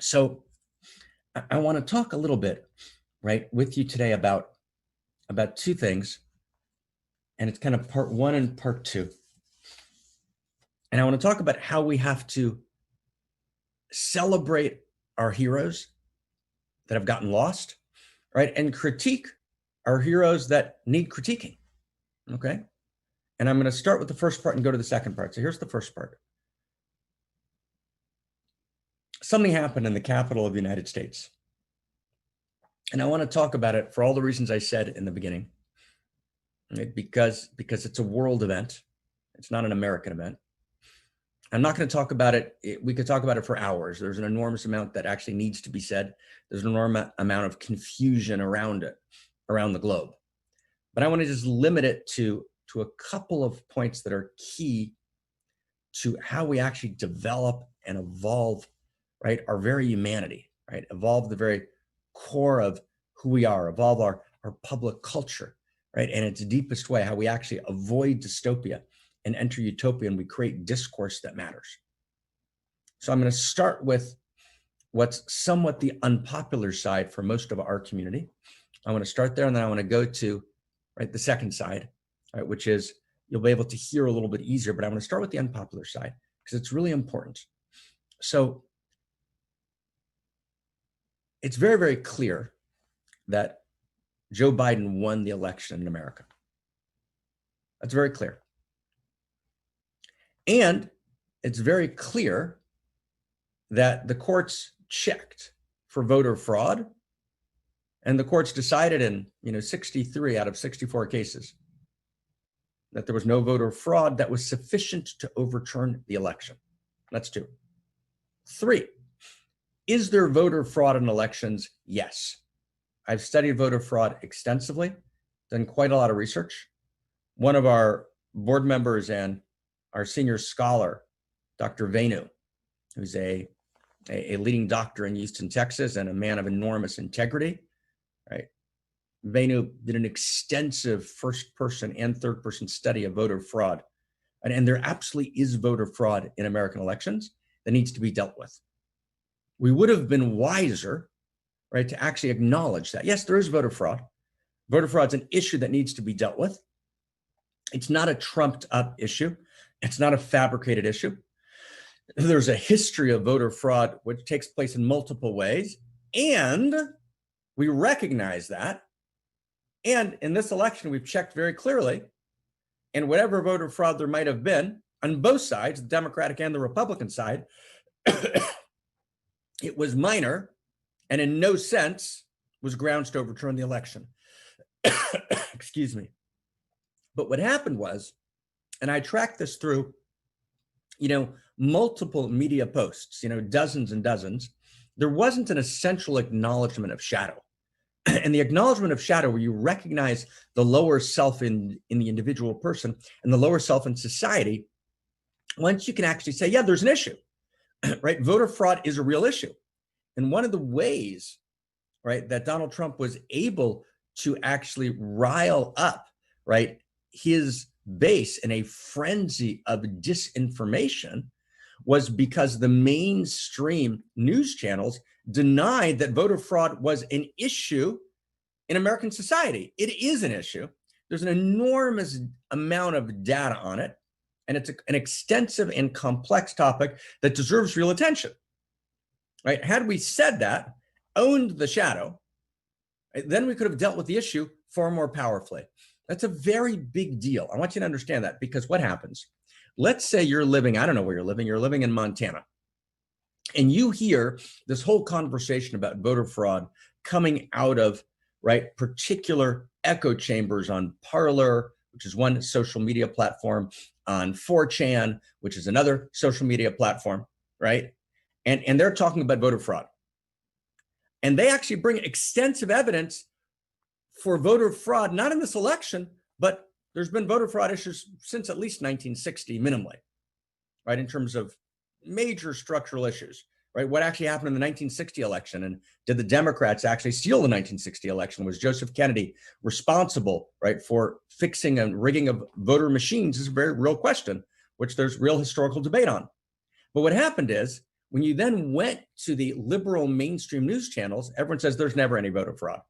So I want to talk a little bit, right, with you today about two things, and it's kind of part one and part two. And I want to talk about how we have to celebrate our heroes that have gotten lost, right, and critique our heroes that need critiquing. Okay. And I'm going to start with the first part and go to the second part. So here's the first part. Something happened in the capital of the United States. And I want to talk about it for all the reasons I said in the beginning, right? Because it's a world event. It's not an American event. I'm not going to talk about it. We could talk about it for hours. There's an enormous amount that actually needs to be said. There's an enormous amount of confusion around it, around the globe. But I want to just limit it to a couple of points that are key to how we actually develop and evolve, right, our very humanity, right? Evolve the very core of who we are, evolve our public culture, right? And its deepest way, how we actually avoid dystopia and enter utopia, and we create discourse that matters. So I'm going to start with what's somewhat the unpopular side for most of our community. I want to start there, and then I want to go to, right, the second side, right, which is you'll be able to hear a little bit easier, but I want to start with the unpopular side because it's really important. So it's very, very clear that Joe Biden won the election in America. That's very clear. And it's very clear that the courts checked for voter fraud, and the courts decided in 63 out of 64 cases that there was no voter fraud that was sufficient to overturn the election. That's two. Three, is there voter fraud in elections? Yes. I've studied voter fraud extensively, done quite a lot of research. One of our board members and our senior scholar, Dr. Venu, who's a leading doctor in Houston, Texas, and a man of enormous integrity, right? Venu did an extensive first-person and third-person study of voter fraud. And there absolutely is voter fraud in American elections that needs to be dealt with. We would have been wiser, right, to actually acknowledge that. Yes, there is voter fraud. Voter fraud is an issue that needs to be dealt with. It's not a trumped up issue. It's not a fabricated issue. There's a history of voter fraud which takes place in multiple ways, and we recognize that. And in this election, we've checked very clearly, and whatever voter fraud there might have been on both sides, the Democratic and the Republican side, it was minor and in no sense was grounds to overturn the election. Excuse me. But what happened was, and I tracked this through, multiple media posts, dozens and dozens, there wasn't an essential acknowledgement of shadow. And the acknowledgement of shadow, where you recognize the lower self in the individual person and the lower self in society, once you can actually say, yeah, there's an issue, right? Voter fraud is a real issue. And one of the ways, right, that Donald Trump was able to actually rile up, right, his base in a frenzy of disinformation was because the mainstream news channels denied that voter fraud was an issue in American society. It is an issue. There's an enormous amount of data on it, and it's an extensive and complex topic that deserves real attention, right? Had we said that, owned the shadow, right, then we could have dealt with the issue far more powerfully. That's a very big deal. I want you to understand that, because what happens? Let's say you're living, I don't know where you're living in Montana, and you hear this whole conversation about voter fraud coming out of, right, particular echo chambers on Parler, which is one social media platform, on 4chan, which is another social media platform, right? And they're talking about voter fraud. And they actually bring extensive evidence for voter fraud, not in this election, but there's been voter fraud issues since at least 1960 minimally, right? In terms of major structural issues, right? What actually happened in the 1960 election, and did the Democrats actually steal the 1960 election? Was Joseph Kennedy responsible, right, for fixing and rigging of voter machines? Is a very real question, which there's real historical debate on. But what happened is When you then went to the liberal mainstream news channels, everyone says there's never any voter fraud.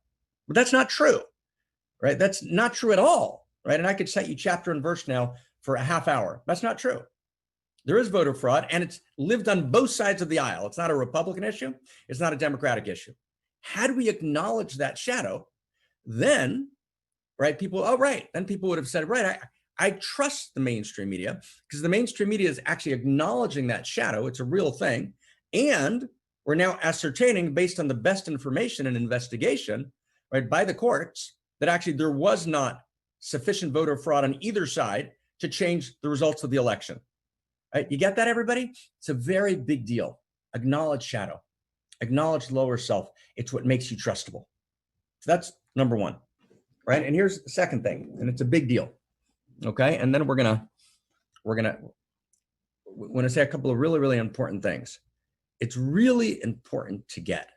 But that's not true, right? That's not true at all, right? And I could cite you chapter and verse now for a half hour. That's not true. There is voter fraud, and it's lived on both sides of the aisle. It's not a Republican issue. It's not a Democratic issue. Had we acknowledged that shadow, then, right, people, oh, right, then people would have said, right, I trust the mainstream media because the mainstream media is actually acknowledging that shadow. It's a real thing. And we're now ascertaining, based on the best information and investigation, right, by the courts, that actually there was not sufficient voter fraud on either side to change the results of the election. Right? You get that, everybody? It's a very big deal. Acknowledge shadow. Acknowledge lower self. It's what makes you trustable. So that's number one, right? And here's the second thing, and it's a big deal. Okay, and then we're gonna say a couple of really, really important things. It's really important to get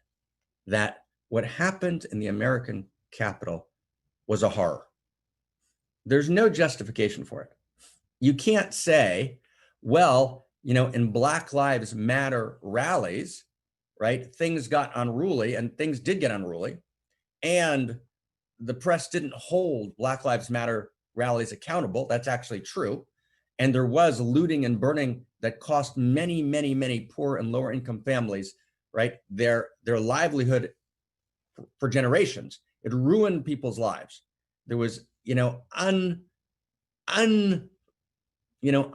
that what happened in the American Capitol was a horror. There's no justification for it. You can't say, well, in Black Lives Matter rallies, right, things got unruly, and things did get unruly, and the press didn't hold Black Lives Matter rallies accountable. That's actually true. And there was looting and burning that cost many, many, many poor and lower income families, right, their livelihood for generations. It ruined people's lives. There was,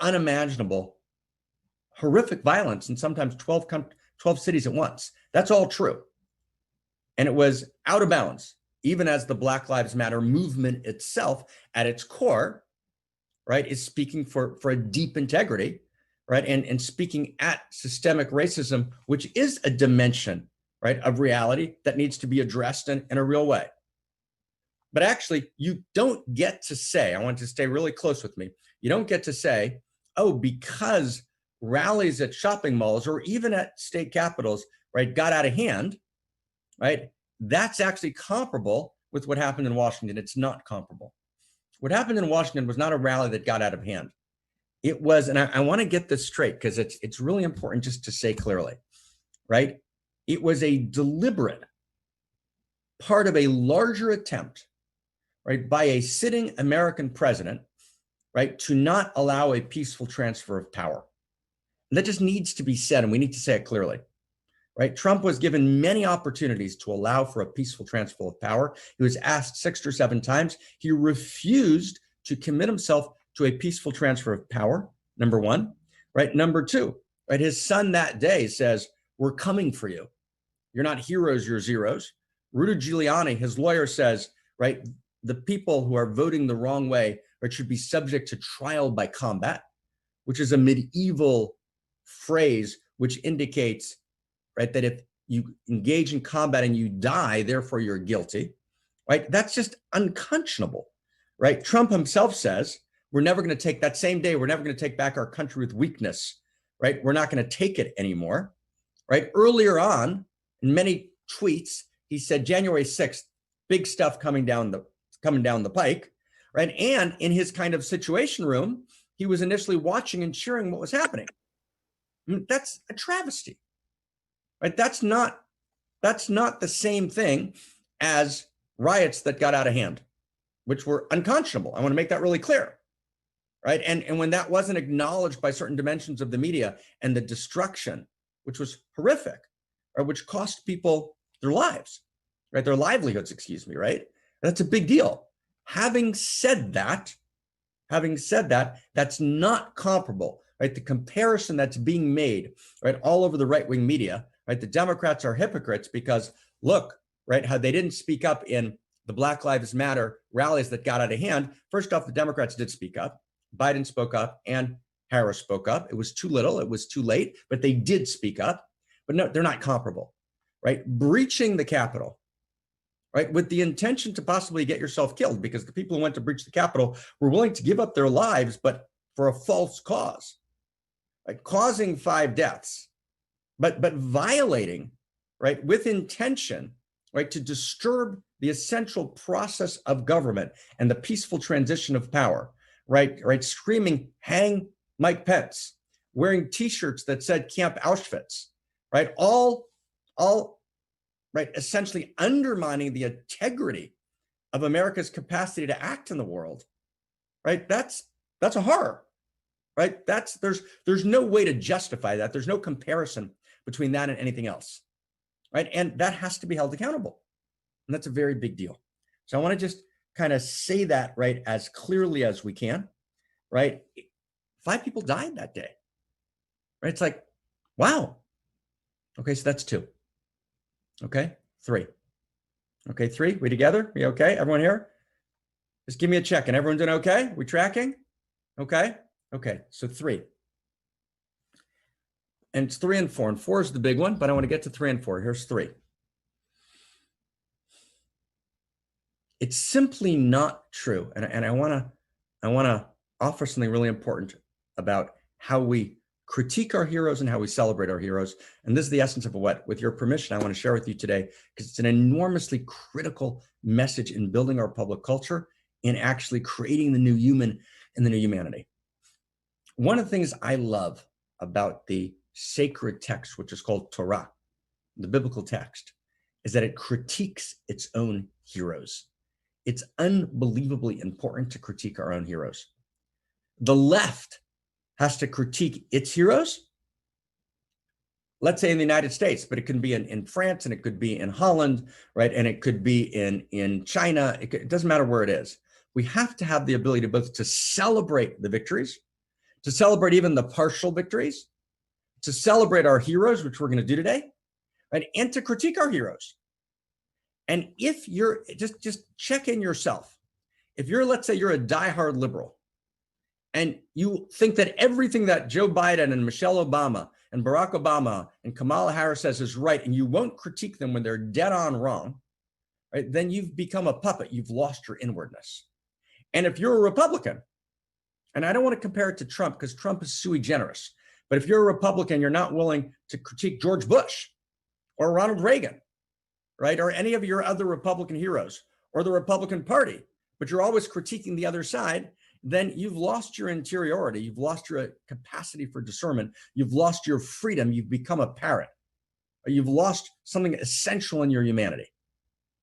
unimaginable, horrific violence in sometimes 12 cities at once. That's all true. And it was out of bounds, even as the Black Lives Matter movement itself, at its core, right, is speaking for a deep integrity, right, and speaking at systemic racism, which is a dimension, right, of reality that needs to be addressed in a real way. But actually, you don't get to say, I want to stay really close with me, you don't get to say, oh, because rallies at shopping malls or even at state capitals, right, got out of hand, right, that's actually comparable with what happened in Washington. It's not comparable. What happened in Washington was not a rally that got out of hand. It was, and I want to get this straight because it's really important just to say clearly, right? It was a deliberate part of a larger attempt, right, by a sitting American president, right, to not allow a peaceful transfer of power. And that just needs to be said, and we need to say it clearly, right? Trump was given many opportunities to allow for a peaceful transfer of power. He was asked 6 or 7 times. He refused to commit himself to a peaceful transfer of power, number one, right? Number two, right, his son that day says, we're coming for you. You're not heroes, you're zeros. Rudy Giuliani, his lawyer, says, right, the people who are voting the wrong way, right, should be subject to trial by combat, which is a medieval phrase which indicates, right, that if you engage in combat and you die, therefore you're guilty, right? That's just unconscionable, right? Trump himself says, we're never going to take that same day. We're never going to take back our country with weakness, right? We're not going to take it anymore, right? Earlier on, in many tweets, he said January 6th, big stuff coming down the pike, right? And in his kind of situation room, he was initially watching and cheering what was happening. I mean, that's a travesty, right? That's not the same thing as riots that got out of hand, which were unconscionable. I want to make that really clear, right? And when that wasn't acknowledged by certain dimensions of the media, and the destruction, which was horrific, or which cost people their lives, right? Their livelihoods, right? That's a big deal. Having said that, that's not comparable, right? The comparison that's being made, right, all over the right-wing media, right? The Democrats are hypocrites because look, right, how they didn't speak up in the Black Lives Matter rallies that got out of hand. First off, the Democrats did speak up. Biden spoke up and Harris spoke up. It was too little, it was too late, but they did speak up. But no, they're not comparable, right? Breaching the Capitol, right, with the intention to possibly get yourself killed, because the people who went to breach the Capitol were willing to give up their lives, but for a false cause, right? Causing 5 deaths, but violating, right, with intention, right, to disturb the essential process of government and the peaceful transition of power, right, screaming, hang Mike Pence, wearing T-shirts that said Camp Auschwitz, right? All right, essentially undermining the integrity of America's capacity to act in the world, right? That's a horror, right? There's no way to justify that. There's no comparison between that and anything else, right? And that has to be held accountable. And that's a very big deal. So I want to just kind of say that, right, as clearly as we can, right? 5 people died that day, right? It's like, wow. Okay, so that's 2. Okay, 3. Okay, 3. We together? We okay? Everyone here? Just give me a check. And everyone doing okay? We tracking? Okay. Okay, so 3. And it's 3 and 4. And 4 is the big one, but I want to get to 3 and 4. Here's 3. It's simply not true. And I want to offer something really important about how we critique our heroes and how we celebrate our heroes. And this is the essence of what, with your permission, I want to share with you today, because it's an enormously critical message in building our public culture, in actually creating the new human and the new humanity. One of the things I love about the sacred text, which is called Torah, the biblical text, is that it critiques its own heroes. It's unbelievably important to critique our own heroes. The left has to critique its heroes, let's say in the United States, but it can be in France, and it could be in Holland, right? And it could be in China. It doesn't matter where it is. We have to have the ability to both to celebrate the victories, to celebrate even the partial victories, to celebrate our heroes, which we're going to do today, right? And to critique our heroes. And if you're, just check in yourself. If you're, let's say you're a diehard liberal, and you think that everything that Joe Biden and Michelle Obama and Barack Obama and Kamala Harris says is right, and you won't critique them when they're dead on wrong, right? Then you've become a puppet. You've lost your inwardness. And if you're a Republican, and I don't want to compare it to Trump because Trump is sui generis, but if you're a Republican, you're not willing to critique George Bush or Ronald Reagan, right? Or any of your other Republican heroes or the Republican Party, but you're always critiquing the other side, then you've lost your interiority. You've lost your capacity for discernment. You've lost your freedom. You've become a parrot. You've lost something essential in your humanity.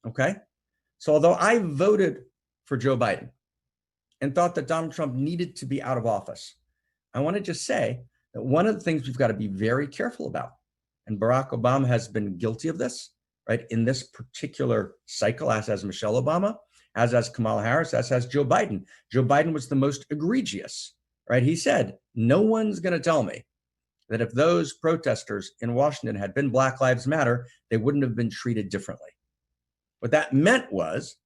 Okay? So although I voted for Joe Biden and thought that Donald Trump needed to be out of office, I want to just say that one of the things we've got to be very careful about, and Barack Obama has been guilty of this, right, in this particular cycle, as has Michelle Obama, as has Kamala Harris, as has Joe Biden. Joe Biden was the most egregious, right? He said, no one's going to tell me that if those protesters in Washington had been Black Lives Matter, they wouldn't have been treated differently. What that meant was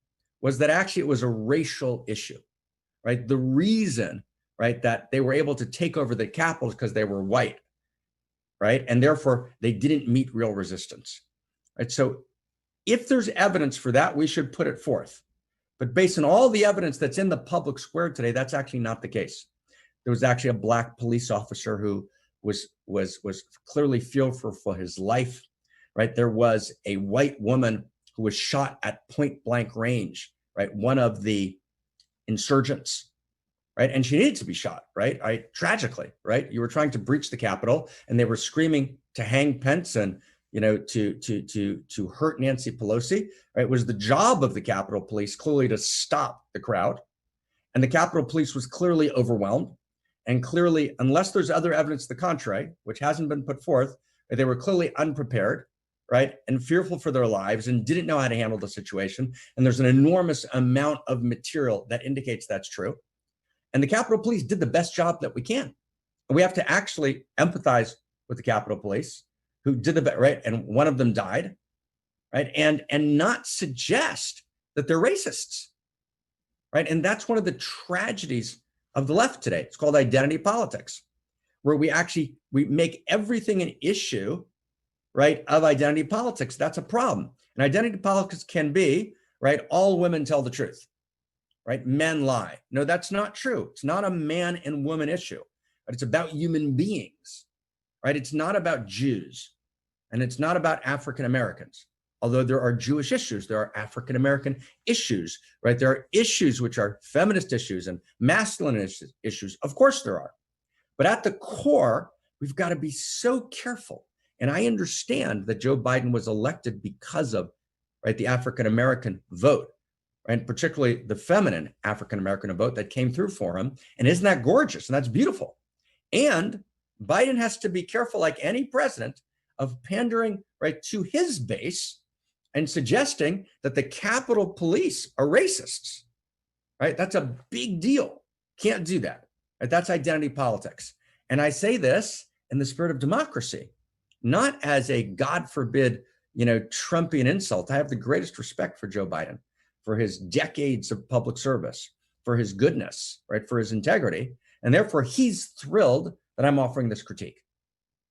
that actually it was a racial issue, right? The reason, right, that they were able to take over the Capitol is because they were white, right? And therefore they didn't meet real resistance, right? So if there's evidence for that, we should put it forth. But based on all the evidence that's in the public square today, that's actually not the case. There was actually a Black police officer who was clearly fearful for his life, right? There was a white woman who was shot at point blank range, right? One of the insurgents, right? And she needed to be shot, right? Tragically, right? You were trying to breach the Capitol, and they were screaming to hang Pence and to hurt Nancy Pelosi, right? It was the job of the Capitol Police clearly to stop the crowd. And the Capitol Police was clearly overwhelmed. And clearly, unless there's other evidence to the contrary, which hasn't been put forth, they were clearly unprepared, right? And fearful for their lives and didn't know how to handle the situation. And there's an enormous amount of material that indicates that's true. And the Capitol Police did the best job that we can. And we have to actually empathize with the Capitol Police, who did the best, right? And one of them died, right? And not suggest that they're racists, right? And that's one of the tragedies of the left today. It's called identity politics, where we make everything an issue, right, of identity politics. That's a problem. And identity politics can be, right, all women tell the truth, right? Men lie. No, that's not true. It's not a man and woman issue, but it's about human beings, right? It's not about Jews, and it's not about African Americans. Although there are Jewish issues, there are African American issues, right? There are issues which are feminist issues and masculine issues. Of course there are. But at the core, we've got to be so careful And I understand that Joe Biden was elected because of, right, the African-American vote, and particularly the feminine African-American vote that came through for him. And isn't that gorgeous? And that's beautiful. And Biden has to be careful, like any president, of pandering, right, to his base and suggesting that the Capitol Police are racists, right? That's a big deal. Can't do that, right? That's identity politics. And I say this in the spirit of democracy, not as a, God forbid, Trumpian insult. I have the greatest respect for Joe Biden, for his decades of public service, for his goodness, right, for his integrity. And therefore, he's thrilled that I'm offering this critique,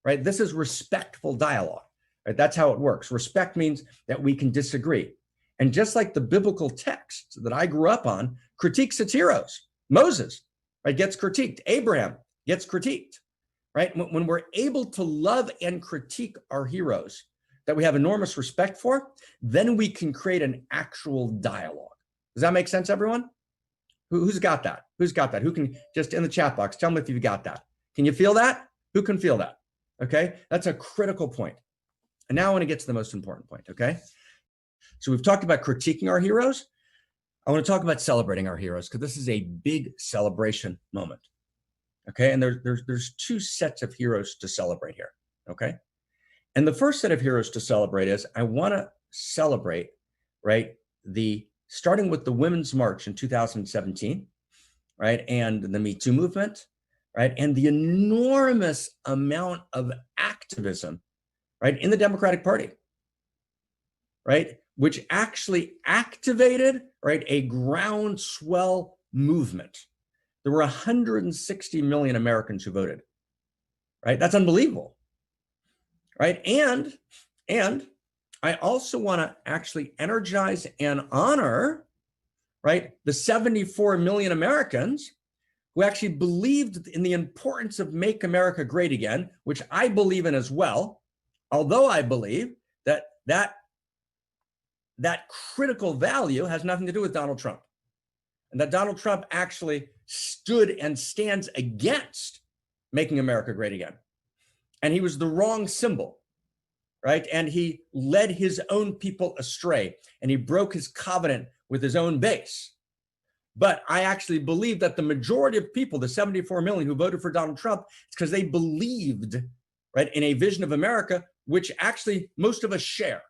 right? This is respectful dialogue, right? That's how it works. Respect means that we can disagree. And just like the biblical text that I grew up on critiques its heroes, Moses, right, gets critiqued. Abraham gets critiqued, right? When we're able to love and critique our heroes that we have enormous respect for, then we can create an actual dialogue. Does that make sense, everyone? Who's got that? Who's got that? Who can, just in the chat box, tell me if you've got that. Can you feel that? Who can feel that? Okay, that's a critical point. And now I want to get to the most important point, okay? So we've talked about critiquing our heroes. I want to talk about celebrating our heroes, because this is a big celebration moment, okay? And there's two sets of heroes to celebrate here, okay? And the first set of heroes to celebrate is, I want to celebrate, right, starting with the Women's March in 2017, right, and the Me Too movement, right, and the enormous amount of activism, right, in the Democratic Party, right, which actually activated, right, a groundswell movement. There were 160 million Americans who voted, right? That's unbelievable, right? And I also want to actually energize and honor, right, the 74 million Americans who actually believed in the importance of Make America Great Again, which I believe in as well, although I believe that critical value has nothing to do with Donald Trump, and that Donald Trump actually stood and stands against making America great again. And he was the wrong symbol, right? And he led his own people astray, and he broke his covenant with his own base. But I actually believe that the majority of people, the 74 million who voted for Donald Trump, it's because they believed, right, in a vision of America, which actually most of us share.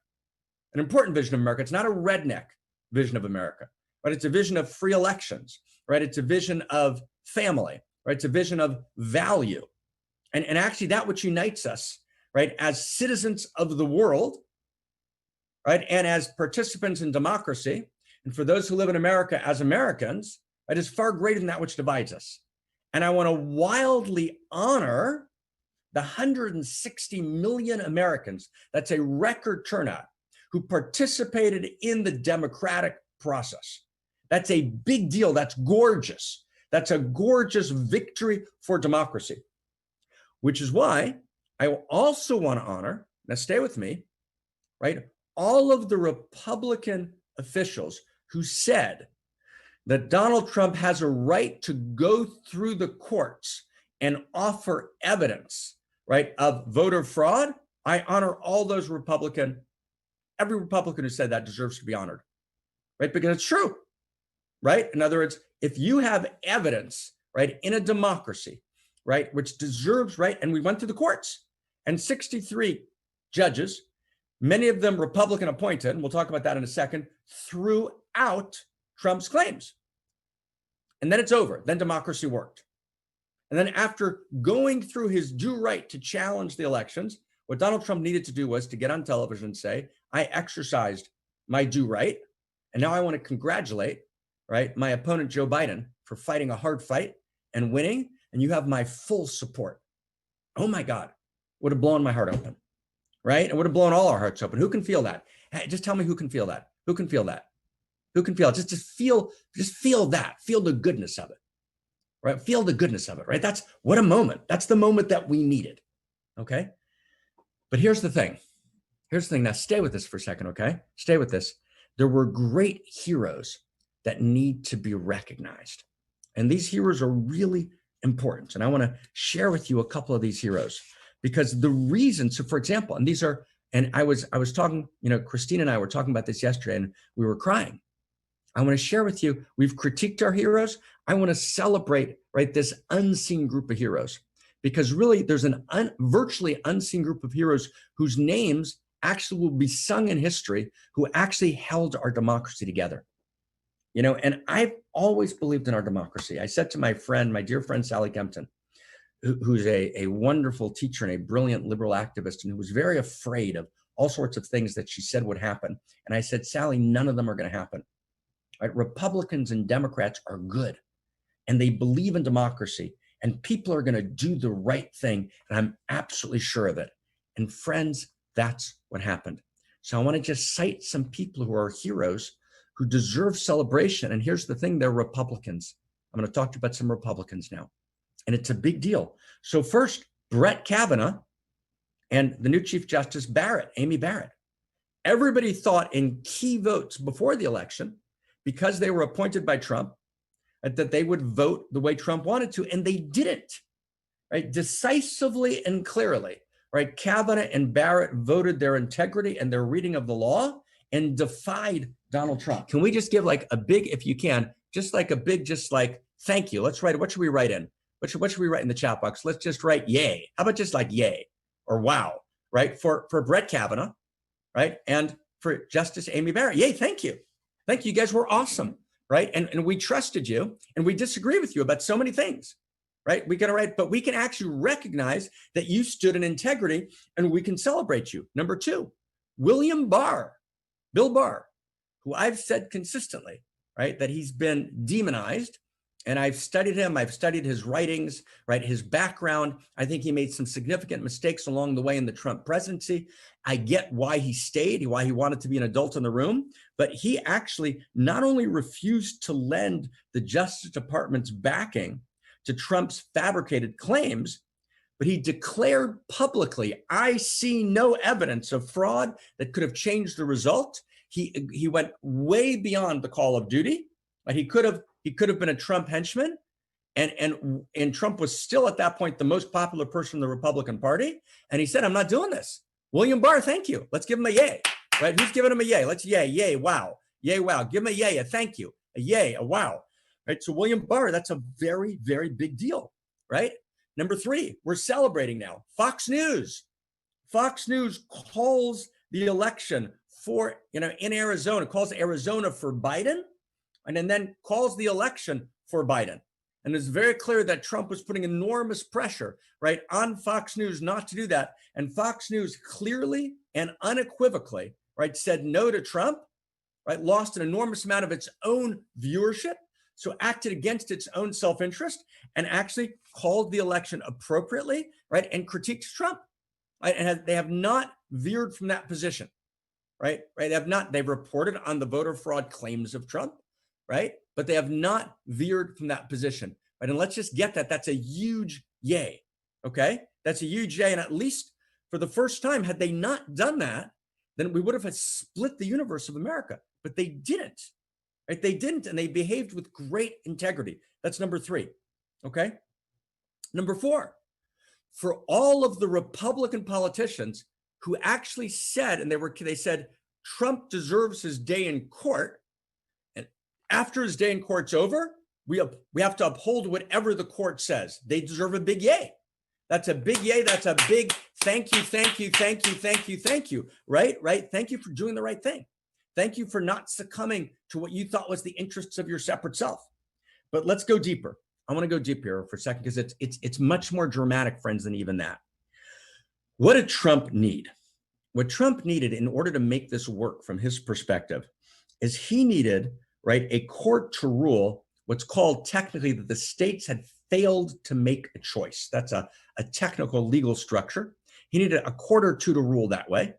An important vision of America. It's not a redneck vision of America, right? It's a vision of free elections, right? It's a vision of family, right? It's a vision of value. And actually that which unites us, right, as citizens of the world, right, and as participants in democracy, and for those who live in America as Americans, right, is far greater than that which divides us. And I want to wildly honor the 160 million Americans, that's a record turnout, who participated in the democratic process. That's a big deal. That's gorgeous. That's a gorgeous victory for democracy, which is why I also want to honor, now stay with me, right, all of the Republican officials who said that Donald Trump has a right to go through the courts and offer evidence, right, of voter fraud. I honor all those every Republican who said that deserves to be honored, right? Because it's true, right? In other words, if you have evidence, right, in a democracy, right, which deserves, right, and we went through the courts, and 63 judges, many of them Republican appointed, and we'll talk about that in a second, threw out Trump's claims. And then it's over. Then democracy worked. And then after going through his due right to challenge the elections, what Donald Trump needed to do was to get on television and say, I exercised my due right, and now I want to congratulate, right, my opponent, Joe Biden, for fighting a hard fight and winning, and you have my full support. Oh my God, would have blown my heart open, right? It would have blown all our hearts open. Who can feel that? Hey, just tell me who can feel that. Who can feel that? Who can feel it? Just feel that. Feel the goodness of it, right? Feel the goodness of it, right? That's what a moment. That's the moment that we needed, okay? But here's the thing. Here's the thing. Now stay with this for a second, okay? Stay with this. There were great heroes that need to be recognized. And these heroes are really important. And I want to share with you a couple of these heroes. because the reason, so for example, and these are, and I was talking, Christine and I were talking about this yesterday and we were crying. I want to share with you, we've critiqued our heroes. I want to celebrate, right, this unseen group of heroes, because really there's an virtually unseen group of heroes whose names actually will be sung in history, who actually held our democracy together. And I've always believed in our democracy. I said to my friend, my dear friend, Sally Kempton, who's a wonderful teacher and a brilliant liberal activist, and who was very afraid of all sorts of things that she said would happen. And I said, Sally, none of them are going to happen. Right? Republicans and Democrats are good, and they believe in democracy, and people are going to do the right thing. And I'm absolutely sure of it. And friends, that's what happened. So I want to just cite some people who are heroes who deserve celebration. And here's the thing, they're Republicans. I'm going to talk to you about some Republicans now. And it's a big deal. So first, Brett Kavanaugh and the new Chief Justice Barrett, Amy Barrett. Everybody thought in key votes before the election, because they were appointed by Trump, that they would vote the way Trump wanted to, and they didn't, right? Decisively and clearly, right? Kavanaugh and Barrett voted their integrity and their reading of the law and defied Donald Trump. Can we just give like a big, if you can, just like a big, just like, thank you. Let's write, what should we write in? What should we write in the chat box? Let's just write yay. How about just like yay or wow, right? For Brett Kavanaugh, right? And for Justice Amy Barrett, yay, thank you. Thank you, you guys were awesome, right? And we trusted you, and we disagree with you about so many things, right? We can write, but we can actually recognize that you stood in integrity, and we can celebrate you. Number two, Bill Barr, who I've said consistently, right, that he's been demonized. And I've studied him. I've studied his writings, right? His background. I think he made some significant mistakes along the way in the Trump presidency. I get why he stayed, why he wanted to be an adult in the room, but he actually not only refused to lend the Justice Department's backing to Trump's fabricated claims, but he declared publicly, I see no evidence of fraud that could have changed the result. He went way beyond the call of duty. But he could have been a Trump henchman, and Trump was still at that point the most popular person in the Republican Party. And he said, I'm not doing this. William Barr, thank you. Let's give him a yay, right? Who's giving him a yay? Let's yay, wow. Yay, wow. Give him a yay, a thank you, a yay, a wow, right? So William Barr, that's a very, very big deal, right? Number three, we're celebrating now. Fox News calls the election for, in Arizona, calls Arizona for Biden, and then calls the election for Biden. And it's very clear that Trump was putting enormous pressure, right, on Fox News not to do that. And Fox News clearly and unequivocally, right, said no to Trump, right, lost an enormous amount of its own viewership, so acted against its own self-interest and actually called the election appropriately, right, and critiqued Trump. Right? And they have not veered from that position, right? They've reported on the voter fraud claims of Trump, right? But they have not veered from that position, right? And let's just get that. That's a huge yay, okay? That's a huge yay. And at least for the first time, had they not done that, then we would have split the universe of America. But they didn't, right? They didn't, and they behaved with great integrity. That's number three, okay? Number four, for all of the Republican politicians who actually said, and they said, Trump deserves his day in court, after his day in court's over, we have to uphold whatever the court says. They deserve a big yay. That's a big yay. That's a big thank you, thank you, thank you, thank you, thank you. Right? Thank you for doing the right thing. Thank you for not succumbing to what you thought was the interests of your separate self. But let's go deeper. I want to go deep here for a second because it's much more dramatic, friends, than even that. What did Trump need? What Trump needed in order to make this work from his perspective is he needed, right, a court to rule what's called technically that the states had failed to make a choice. That's a technical legal structure. He needed a court or two to rule that way.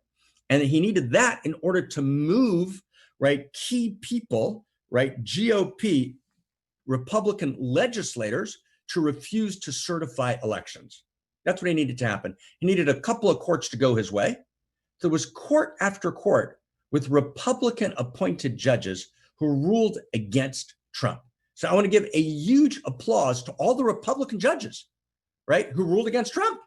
And he needed that in order to move, right, key people, right, GOP, Republican legislators to refuse to certify elections. That's what he needed to happen. He needed a couple of courts to go his way. There was court after court with Republican appointed judges who ruled against Trump. So I want to give a huge applause to all the Republican judges, right, who ruled against Trump.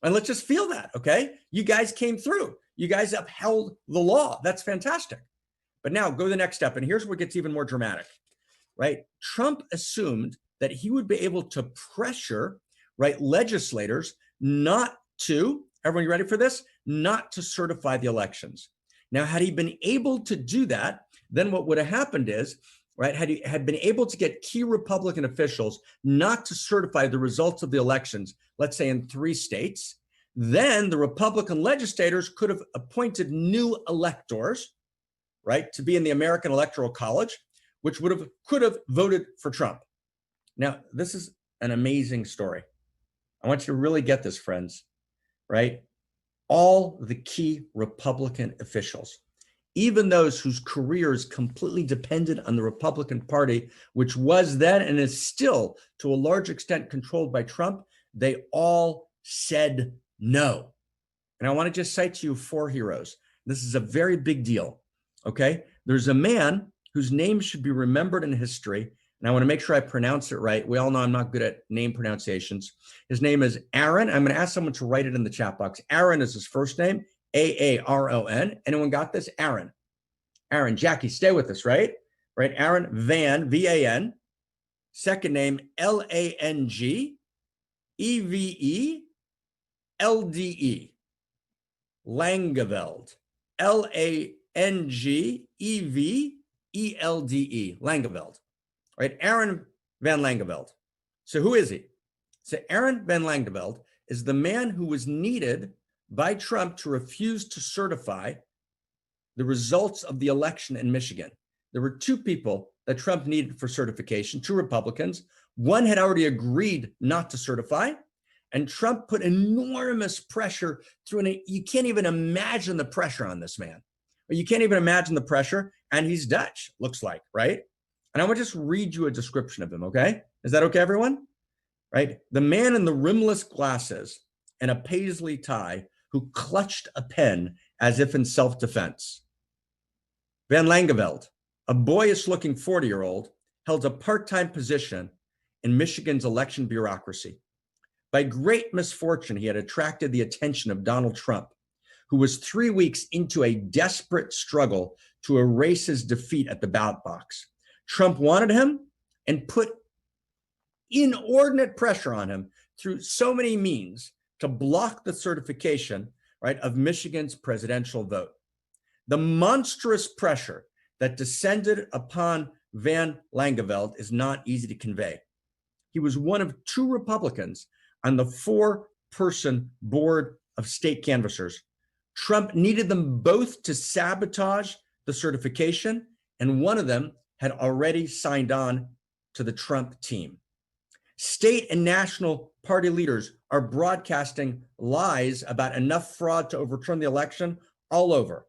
And let's just feel that, okay? You guys came through. You guys upheld the law. That's fantastic. But now go to the next step. And here's where it gets even more dramatic, right? Trump assumed that he would be able to pressure, right, legislators not to, everyone, you ready for this? Not to certify the elections. Now, had he been able to do that, then what would have happened is, right, had he had been able to get key Republican officials not to certify the results of the elections, let's say in 3 states, then the Republican legislators could have appointed new electors, right, to be in the American Electoral College, which could have voted for Trump. Now, this is an amazing story. I want you to really get this, friends, right? All the key Republican officials, even those whose careers completely depended on the Republican Party, which was then and is still to a large extent controlled by Trump, they all said no. And I want to just cite to you 4 heroes. This is a very big deal, okay? There's a man whose name should be remembered in history, and I want to make sure I pronounce it right. We all know I'm not good at name pronunciations. His name is Aaron. I'm going to ask someone to write it in the chat box. Aaron is his first name, Aaron. Anyone got this? Aaron. Aaron. Jackie, stay with us, right? Right. Aaron Van, V-A-N. Second name, L-A-N-G, E-V-E-L-D-E. Langeveld. L-A-N-G-E-V-E-L-D-E. Langeveld. Right? Aaron Van Langeveld. So who is he? So Aaron Van Langeveld is the man who was needed by Trump to refuse to certify the results of the election in Michigan. There were 2 people that Trump needed for certification, 2 Republicans. One had already agreed not to certify, and Trump put enormous pressure through, and you can't even imagine the pressure on this man. You can't even imagine the pressure, and he's Dutch, looks like, right? And I want to just read you a description of him, okay? Is that okay, everyone? Right? The man in the rimless glasses and a paisley tie who clutched a pen as if in self-defense. Van Langeveld, a boyish-looking 40-year-old, held a part-time position in Michigan's election bureaucracy. By great misfortune, he had attracted the attention of Donald Trump, who was 3 weeks into a desperate struggle to erase his defeat at the ballot box. Trump wanted him and put inordinate pressure on him through so many means to block the certification, right, of Michigan's presidential vote. The monstrous pressure that descended upon Van Langeveld is not easy to convey. He was one of 2 Republicans on the 4-person board of state canvassers. Trump needed them both to sabotage the certification, and one of them had already signed on to the Trump team. State and national party leaders are broadcasting lies about enough fraud to overturn the election all over.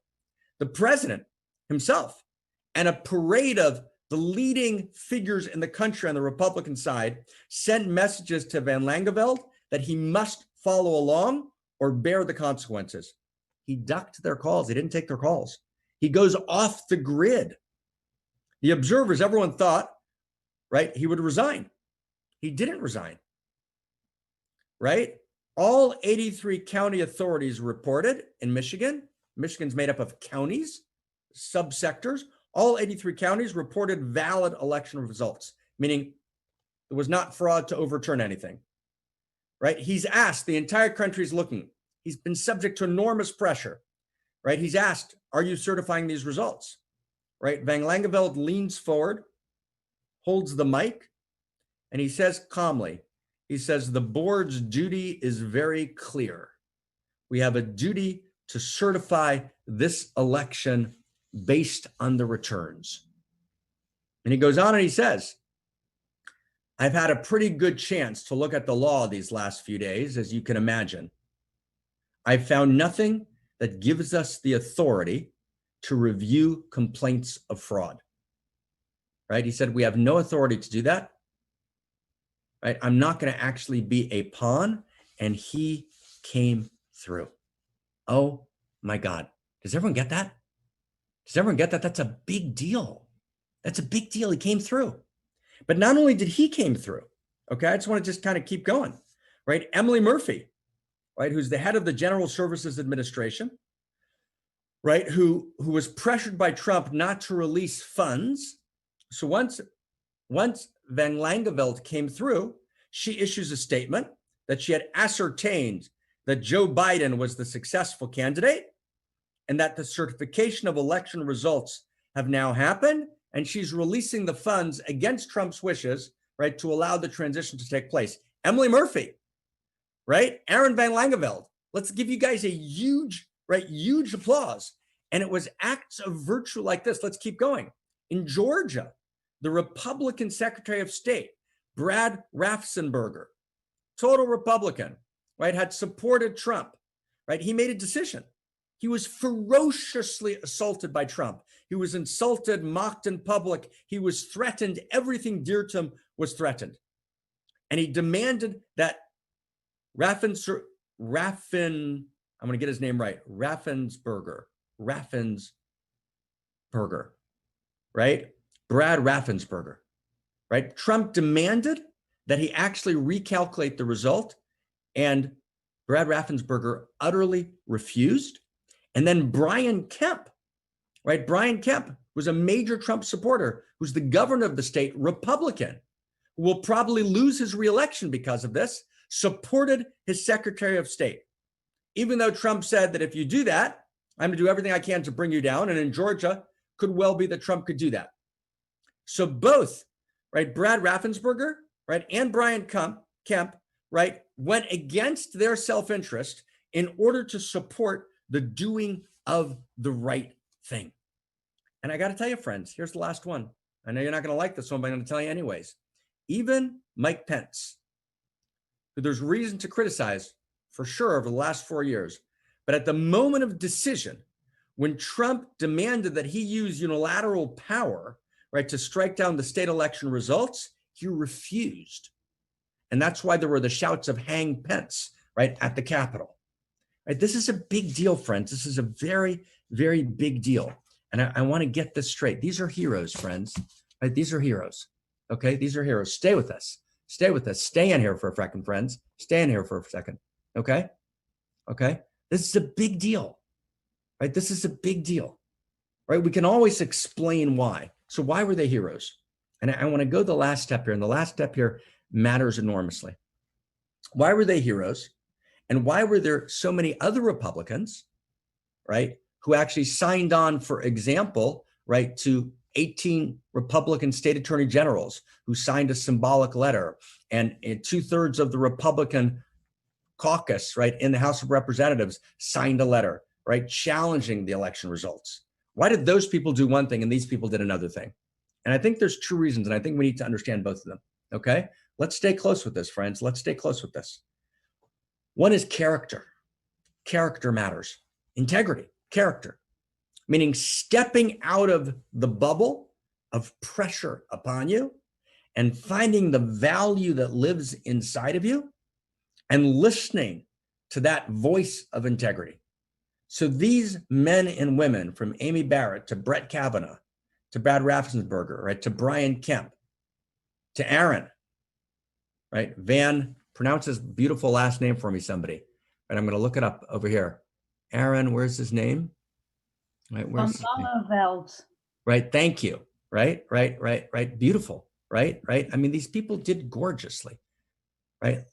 The president himself and a parade of the leading figures in the country on the Republican side sent messages to Van Langeveld that he must follow along or bear the consequences. He ducked their calls. He didn't take their calls. He goes off the grid. The observers, everyone thought, right, he would resign. He didn't resign, right? All 83 county authorities reported in Michigan. Michigan's made up of counties, subsectors. All 83 counties reported valid election results, meaning there was not fraud to overturn anything, right? He's asked, the entire country's looking. He's been subject to enormous pressure, right? He's asked, are you certifying these results, right? Van Langeveld leans forward, holds the mic, and he says calmly, he says, the board's duty is very clear. We have a duty to certify this election based on the returns. And he goes on and he says, I've had a pretty good chance to look at the law these last few days, as you can imagine. I've found nothing that gives us the authority to review complaints of fraud. Right? He said, we have no authority to do that. Right? I'm not going to actually be a pawn. And he came through. Oh my God. Does everyone get that? Does everyone get that? That's a big deal. That's a big deal. He came through. But not only did he came through, okay, I just want to just kind of keep going, right? Emily Murphy, right, who's the head of the General Services Administration, right, who was pressured by Trump not to release funds. So once Van Langeveld came through, she issues a statement that she had ascertained that Joe Biden was the successful candidate and that the certification of election results have now happened, and she's releasing the funds against Trump's wishes, right, to allow the transition to take place. Emily Murphy, right? Aaron Van Langeveld. Let's give you guys a huge applause. And it was acts of virtue like this. Let's keep going. In Georgia, the Republican Secretary of State, Brad Raffensperger, total Republican, right, had supported Trump, right? He made a decision. He was ferociously assaulted by Trump. He was insulted, mocked in public. He was threatened. Everything dear to him was threatened. And he demanded that I'm going to get his name right, Raffensperger, right? Brad Raffensperger, right? Trump demanded that he actually recalculate the result, and Brad Raffensperger utterly refused. And then Brian Kemp, right? Brian Kemp was a major Trump supporter, who's the governor of the state, Republican, who will probably lose his reelection because of this, supported his Secretary of State. Even though Trump said that if you do that, I'm going to do everything I can to bring you down. And in Georgia, could well be that Trump could do that. So both, right, Brad Raffensperger, right, and Brian Kemp, right, went against their self-interest in order to support the doing of the right thing. And I got to tell you, friends, here's the last one. I know you're not going to like this one, but I'm going to tell you anyways. Even Mike Pence, who there's reason to criticize for sure over the last 4 years, but at the moment of decision, when Trump demanded that he use unilateral power, right, to strike down the state election results, he refused. And that's why there were the shouts of hang Pence, right, at the Capitol. Right? This is a big deal, friends. This is a very, very big deal. And I want to get this straight. These are heroes, friends. Right? These are heroes. Okay? These are heroes. Stay with us. Stay with us. Stay in here for a second, friends. Stay in here for a second. Okay? Okay? This is a big deal. Right? This is a big deal. Right? We can always explain why. So why were they heroes? And I want to go the last step here. And the last step here matters enormously. Why were they heroes? And why were there so many other Republicans, right, who actually signed on, for example, right, to 18 Republican state attorney generals who signed a symbolic letter, and 2/3 of the Republican caucus, right, in the House of Representatives signed a letter, right, challenging the election results? Why did those people do one thing and these people did another thing? And I think there's two reasons, and I think we need to understand both of them. Okay, let's stay close with this, friends. Let's stay close with this. One is character. Character matters. Integrity, character, meaning stepping out of the bubble of pressure upon you and finding the value that lives inside of you and listening to that voice of integrity. So these men and women, from Amy Barrett to Brett Kavanaugh, to Brad Raffensperger, right, to Brian Kemp, to Aaron, right, pronounce his beautiful last name for me, somebody. Right, I'm going to look it up over here. Aaron, where's his name? Right, where's his name? Right, thank you. Right. Beautiful. Right. I mean, these people did gorgeously. Right.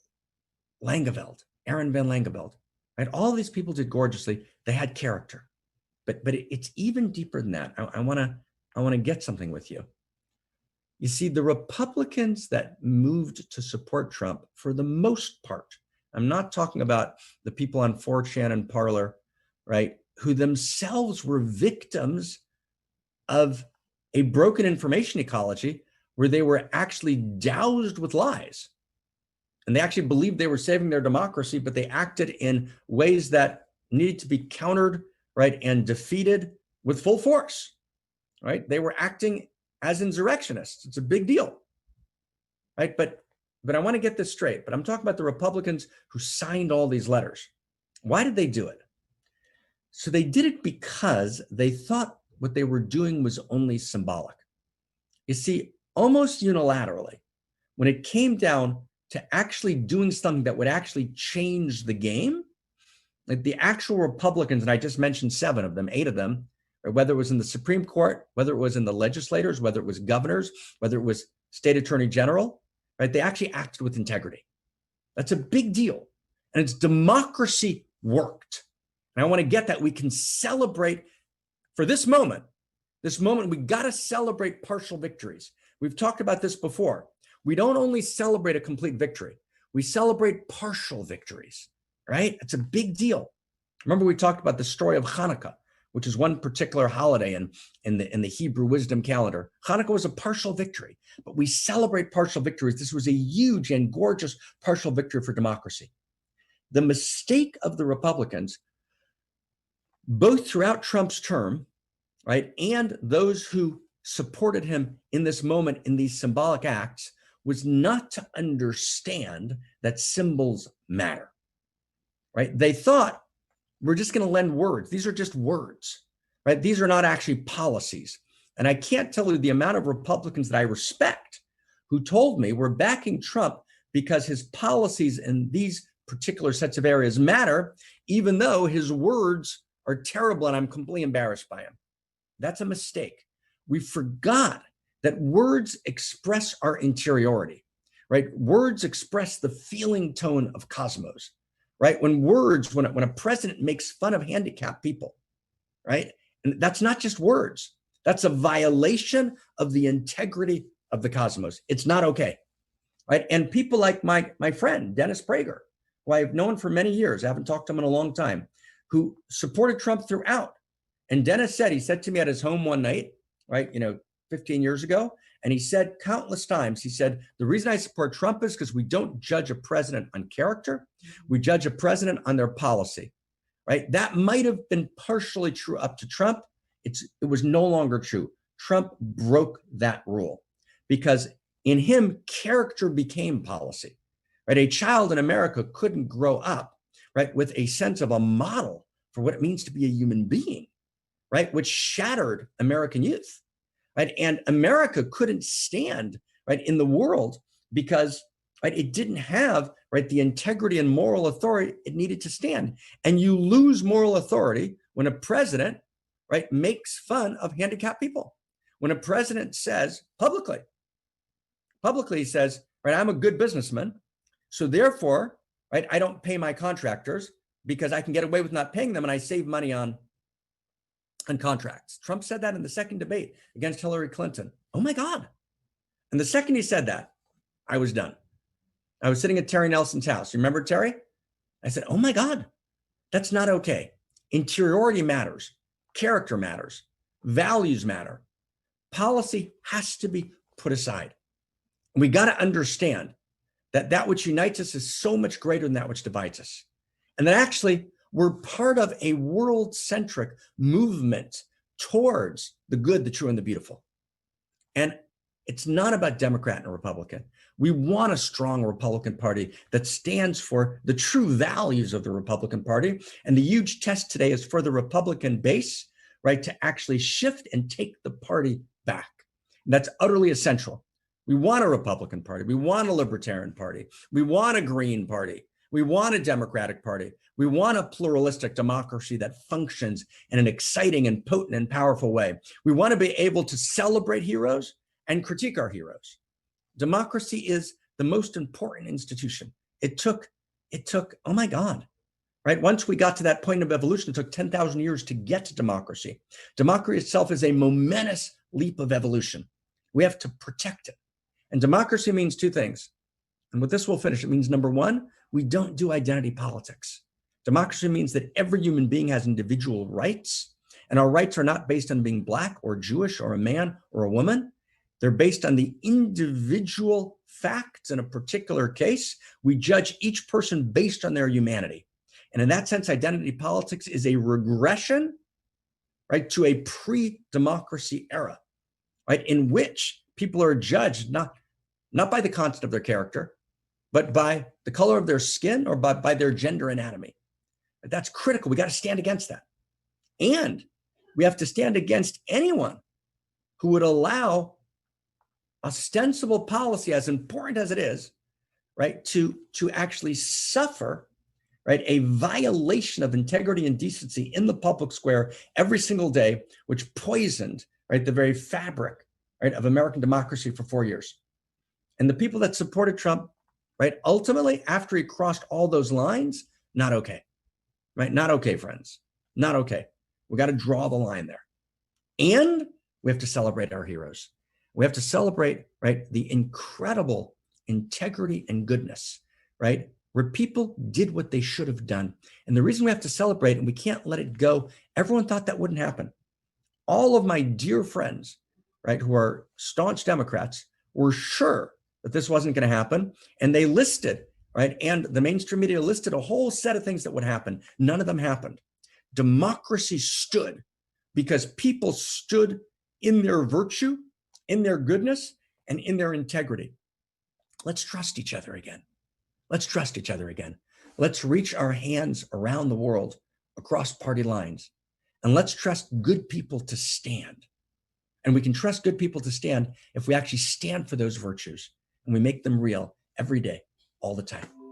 Aaron Van Langeveld. Right. All these people did gorgeously. They had character. But it's even deeper than that. I want to get something with you. You see, the Republicans that moved to support Trump, for the most part, I'm not talking about the people on 4chan and Parler, right, who themselves were victims of a broken information ecology where they were actually doused with lies. And they actually believed they were saving their democracy, but they acted in ways that needed to be countered, right, and defeated with full force, right? They were acting as insurrectionists. It's a big deal, right? But I want to get this straight. But I'm talking about the Republicans who signed all these letters. Why did they do it? So they did it because they thought what they were doing was only symbolic. You see, almost unilaterally, when it came down to actually doing something that would actually change the game, Like the actual Republicans, and I just mentioned 7 of them, 8 of them, whether it was in the Supreme Court, whether it was in the legislators, whether it was governors, whether it was state attorney general, right? They actually acted with integrity. That's a big deal. And it's democracy worked. And I want to get that we can celebrate for this moment, we got to celebrate partial victories. We've talked about this before. We don't only celebrate a complete victory, we celebrate partial victories, right? It's a big deal. Remember, we talked about the story of Hanukkah, which is one particular holiday in the Hebrew wisdom calendar. Hanukkah was a partial victory, but we celebrate partial victories. This was a huge and gorgeous partial victory for democracy. The mistake of the Republicans, both throughout Trump's term, right, and those who supported him in this moment in these symbolic acts, was not to understand that symbols matter, right? They thought, we're just going to lend words. These are just words, right? These are not actually policies. And I can't tell you the amount of Republicans that I respect who told me we're backing Trump because his policies in these particular sets of areas matter, even though his words are terrible and I'm completely embarrassed by him. That's a mistake. We forgot that words express our interiority, right? Words express the feeling tone of cosmos, right? When a president makes fun of handicapped people, right? And that's not just words. That's a violation of the integrity of the cosmos. It's not okay, right? And people like my friend, Dennis Prager, who I've known for many years, I haven't talked to him in a long time, who supported Trump throughout. And Dennis said, he said to me at his home one night, right, 15 years ago, and he said countless times, he said, the reason I support Trump is because we don't judge a president on character. We judge a president on their policy, right? That might have been partially true up to Trump. It was no longer true. Trump broke that rule because in him, character became policy, right? A child in America couldn't grow up, right, with a sense of a model for what it means to be a human being, right, which shattered American youth, right? And America couldn't stand, right, in the world because, right, it didn't have, right, the integrity and moral authority it needed to stand. And you lose moral authority when a president, right, makes fun of handicapped people. When a president says publicly says, right, I'm a good businessman, so therefore, right, I don't pay my contractors because I can get away with not paying them and I save money on contracts. Trump said that in the second debate against Hillary Clinton. Oh my God. And the second he said that, I was done. I was sitting at Terry Nelson's house. You remember Terry? I said, oh my God, that's not okay. Interiority matters. Character matters. Values matter. Policy has to be put aside. And we got to understand that that which unites us is so much greater than that which divides us. And that actually we're part of a world-centric movement towards the good, the true, and the beautiful. And it's not about Democrat and Republican. We want a strong Republican Party that stands for the true values of the Republican Party. And the huge test today is for the Republican base, right, to actually shift and take the party back. And that's utterly essential. We want a Republican Party. We want a Libertarian Party. We want a Green Party. We want a Democratic Party. We want a pluralistic democracy that functions in an exciting and potent and powerful way. We want to be able to celebrate heroes and critique our heroes. Democracy is the most important institution. It took, oh my God, right? Once we got to that point of evolution, it took 10,000 years to get to democracy. Democracy itself is a momentous leap of evolution. We have to protect it. And democracy means 2 things. And with this, we'll finish. It means, number 1, we don't do identity politics. Democracy means that every human being has individual rights, and our rights are not based on being Black or Jewish or a man or a woman. They're based on the individual facts in a particular case. We judge each person based on their humanity. And in that sense, identity politics is a regression, right, to a pre-democracy era, right, in which people are judged not by the content of their character, but by the color of their skin or by their gender anatomy. That's critical. We got to stand against that. And we have to stand against anyone who would allow ostensible policy, as important as it is, right, to actually suffer right? A violation of integrity and decency in the public square every single day, which poisoned, right, the very fabric, right, of American democracy for 4 years. And the people that supported Trump, right, ultimately, after he crossed all those lines, not okay, right? Not okay, friends. Not okay. We got to draw the line there. And we have to celebrate our heroes. We have to celebrate, right, the incredible integrity and goodness, right, where people did what they should have done. And the reason we have to celebrate and we can't let it go, everyone thought that wouldn't happen. All of my dear friends, right, who are staunch Democrats were sure that this wasn't going to happen. And they listed, right, and the mainstream media listed a whole set of things that would happen. None of them happened. Democracy stood because people stood in their virtue, in their goodness, and in their integrity. Let's trust each other again. Let's trust each other again. Let's reach our hands around the world across party lines, and let's trust good people to stand. And we can trust good people to stand if we actually stand for those virtues and we make them real every day, all the time.